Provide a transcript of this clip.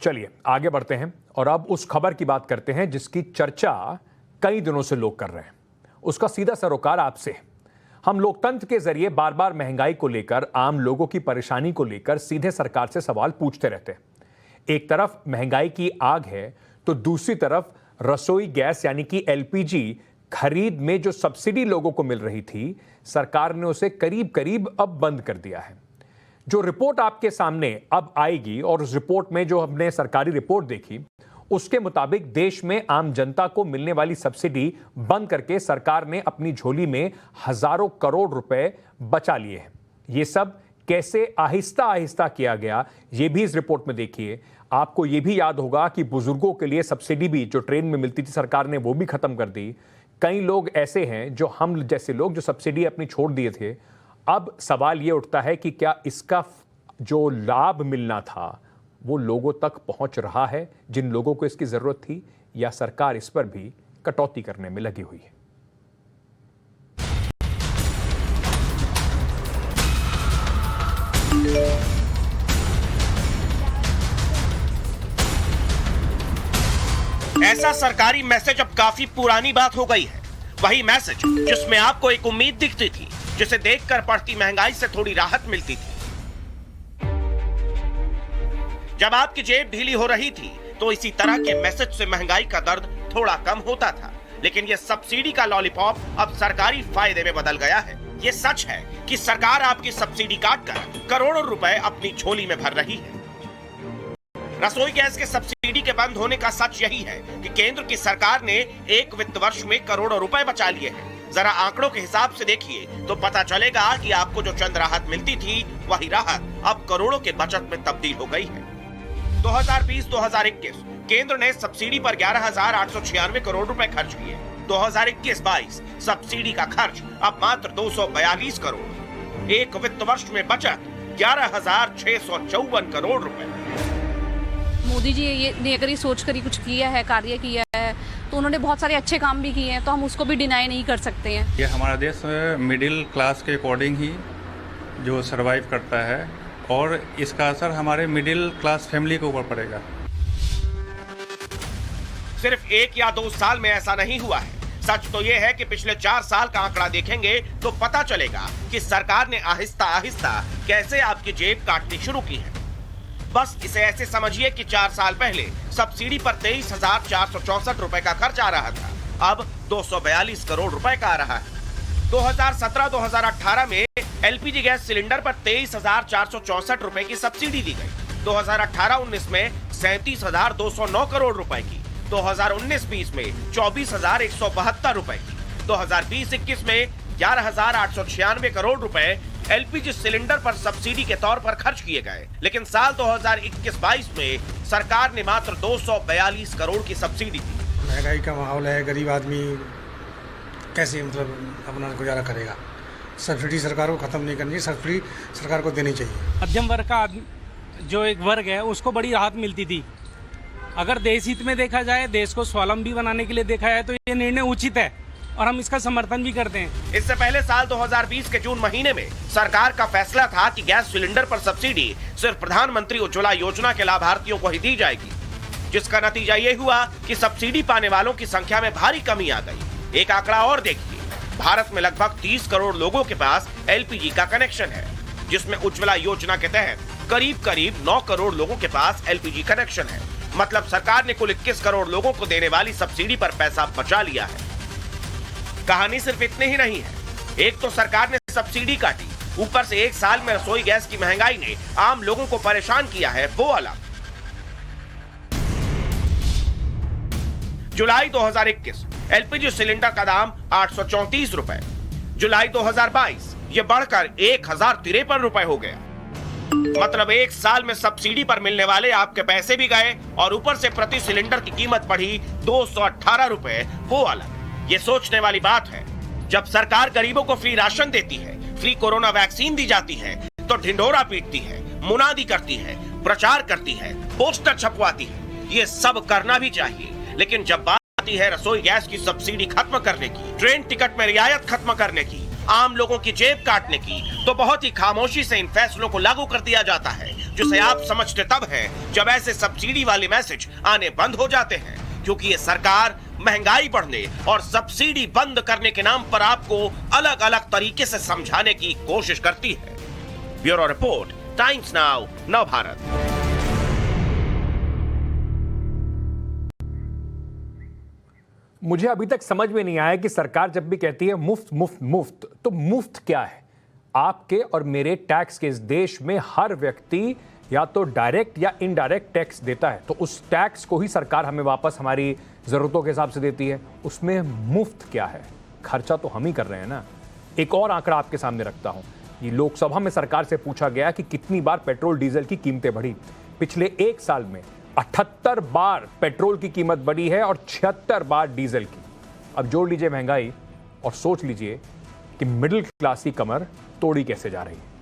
चलिए आगे बढ़ते हैं और अब उस खबर की बात करते हैं जिसकी चर्चा कई दिनों से लोग कर रहे हैं। उसका सीधा सरोकार आपसे। हम लोकतंत्र के जरिए बार बार महंगाई को लेकर, आम लोगों की परेशानी को लेकर सीधे सरकार से सवाल पूछते रहते हैं। एक तरफ महंगाई की आग है तो दूसरी तरफ रसोई गैस यानी कि एलपीजी खरीद में जो सब्सिडी लोगों को मिल रही थी, सरकार ने उसे करीब करीब अब बंद कर दिया है। जो रिपोर्ट आपके सामने अब आएगी और उस रिपोर्ट में जो हमने सरकारी रिपोर्ट देखी उसके मुताबिक देश में आम जनता को मिलने वाली सब्सिडी बंद करके सरकार ने अपनी झोली में हजारों करोड़ रुपए बचा लिए हैं। ये सब कैसे आहिस्ता आहिस्ता किया गया ये भी इस रिपोर्ट में देखिए। आपको ये भी याद होगा कि बुजुर्गों के लिए सब्सिडी भी जो ट्रेन में मिलती थी सरकार ने वो भी खत्म कर दी। कई लोग ऐसे हैं जो हम जैसे लोग जो सब्सिडी अपनी छोड़ दिए थे। अब सवाल ये उठता है कि क्या इसका जो लाभ मिलना था वो लोगों तक पहुंच रहा है जिन लोगों को इसकी जरूरत थी, या सरकार इस पर भी कटौती करने में लगी हुई है। ऐसा सरकारी मैसेज अब काफी पुरानी बात हो गई है। वही मैसेज जिसमें आपको एक उम्मीद दिखती थी, जिसे देखकर बढ़ती महंगाई से थोड़ी राहत मिलती थी। जब आपकी जेब ढीली हो रही थी तो इसी तरह के मैसेज से महंगाई का दर्द थोड़ा कम होता था। लेकिन यह सब्सिडी का लॉलीपॉप अब सरकारी फायदे में बदल गया है। यह सच है कि सरकार आपकी सब्सिडी काटकर करोड़ों रुपए अपनी झोली में भर रही है। रसोई गैस के सब्सिडी के बंद होने का सच यही है कि केंद्र की सरकार ने एक वित्त वर्ष में करोड़ों रुपए बचा लिए हैं। जरा आंकड़ों के हिसाब से देखिए तो पता चलेगा कि आपको जो चंद राहत मिलती थी वही राहत अब करोड़ों के बचत में तब्दील हो गई है। 2020-2021 केंद्र ने सब्सिडी पर 11,896 करोड़ रुपए खर्च किए। 2021-22 सब्सिडी का खर्च अब मात्र 242 करोड़। एक वित्त वर्ष में बचत 11,654 करोड़ रुपए। मोदी जी ने अगर ये सोच कर ही कुछ किया है, कार्य किया है, तो उन्होंने बहुत सारे अच्छे काम भी किए हैं, तो हम उसको भी डिनाई नहीं कर सकते हैं। ये हमारा देश मिडिल क्लास के अकॉर्डिंग ही जो सरवाइव करता है और इसका असर हमारे मिडिल क्लास फैमिली के ऊपर पड़ेगा। सिर्फ 1 या 2 साल में ऐसा नहीं हुआ है। सच तो यह है कि पिछले 4 साल का आंकड़ा देखेंगे तो पता चलेगा कि सरकार ने आहिस्ता आहिस्ता कैसे आपकी जेब काटनी शुरू की है। बस इसे ऐसे समझिए कि 4 साल पहले सब्सिडी पर 23,464 रुपए का खर्च आ रहा था, अब 242 करोड़ रुपए का आ रहा है। 2017-2018 में एलपीजी गैस सिलेंडर पर 23,464 रुपए की सब्सिडी दी गई। 2018-19 में 37,209 करोड़ रुपए की, 2019-20 में 24,172 रुपए की, 2020-21 में 11,896 करोड़ रुपए एलपीजी सिलेंडर पर सब्सिडी के तौर पर खर्च किए गए। लेकिन साल 2021-22 में सरकार ने मात्र 242 करोड़ की सब्सिडी दी। महंगाई का माहौल है, गरीब आदमी कैसे अपना गुजारा करेगा। सब्सिडी सरकार को खत्म नहीं करनी चाहिए, सब्सिडी सरकार को देनी चाहिए। मध्यम वर्ग का जो एक वर्ग है उसको बड़ी राहत मिलती थी। अगर देश हित में देखा जाए, देश को स्वावलंबी बनाने के लिए देखा जाए तो ये निर्णय उचित है और हम इसका समर्थन भी करते हैं। इससे पहले साल 2020 के जून महीने में सरकार का फैसला था कि गैस सिलेंडर पर सब्सिडी सिर्फ प्रधानमंत्री उज्ज्वला योजना के लाभार्थियों को ही दी जाएगी, जिसका नतीजा ये हुआ कि सब्सिडी पाने वालों की संख्या में भारी कमी आ गई। एक आंकड़ा और देखिए, भारत में लगभग 30 करोड़ लोगों के पास एलपीजी का कनेक्शन है, जिसमें उज्ज्वला योजना के तहत करीब 9 करोड़ लोगों के पास एलपीजी कनेक्शन है। मतलब सरकार ने कुल 21 करोड़ लोगों को देने वाली सब्सिडी पर पैसा बचा लिया है। कहानी सिर्फ इतनी ही नहीं है। एक तो सरकार ने सब्सिडी काटी, ऊपर से 1 साल में रसोई गैस की महंगाई ने आम लोगों को परेशान किया है, वो अलग। जुलाई 2021 एलपीजी सिलेंडर का दाम 834 रुपए। जुलाई 2022 ये बढ़कर 1,053 रुपए हो गया। मतलब 1 साल में सब्सिडी पर मिलने वाले आपके पैसे भी गए और ऊपर से प्रति सिलेंडर की कीमत बढ़ी 218 रुपए, वो अलग। ये सोचने वाली बात है। जब सरकार गरीबों को फ्री राशन देती है, फ्री कोरोना वैक्सीन दी जाती है, तो ढिंढोरा पीटती है, मुनादी करती है, प्रचार करती है, पोस्टर छपवाती है। ये सब करना भी चाहिए, लेकिन जब बात आती है रसोई गैस की सब्सिडी खत्म करने की, ट्रेन टिकट में रियायत खत्म करने की, आम लोगों की जेब काटने की, तो बहुत ही खामोशी से इन फैसलों को लागू कर दिया जाता है। जिसे आप समझते तब हैं जब ऐसे सब्सिडी वाले मैसेज आने बंद हो जाते हैं, क्योंकि ये सरकार महंगाई बढ़ने और सब्सिडी बंद करने के नाम पर आपको अलग अलग तरीके से समझाने की कोशिश करती है। ब्यूरो रिपोर्ट, टाइम्स नाउ, नव भारत। मुझे अभी तक समझ में नहीं आया कि सरकार जब भी कहती है मुफ्त मुफ्त मुफ्त, तो मुफ्त क्या है? आपके और मेरे टैक्स के इस देश में हर व्यक्ति या तो डायरेक्ट या इनडायरेक्ट टैक्स देता है, तो उस टैक्स को ही सरकार हमें वापस हमारी जरूरतों के हिसाब से देती है। उसमें मुफ्त क्या है? खर्चा तो हम ही कर रहे हैं ना। एक और आंकड़ा आपके सामने रखता हूं। ये लोकसभा में सरकार से पूछा गया कि कितनी बार पेट्रोल डीजल की कीमतें बढ़ी। पिछले एक साल में 78 बार पेट्रोल की कीमत बढ़ी है और 76 बार डीजल की। अब जोड़ लीजिए महंगाई और सोच लीजिए कि मिडिल क्लास की कमर तोड़ी कैसे जा रही है।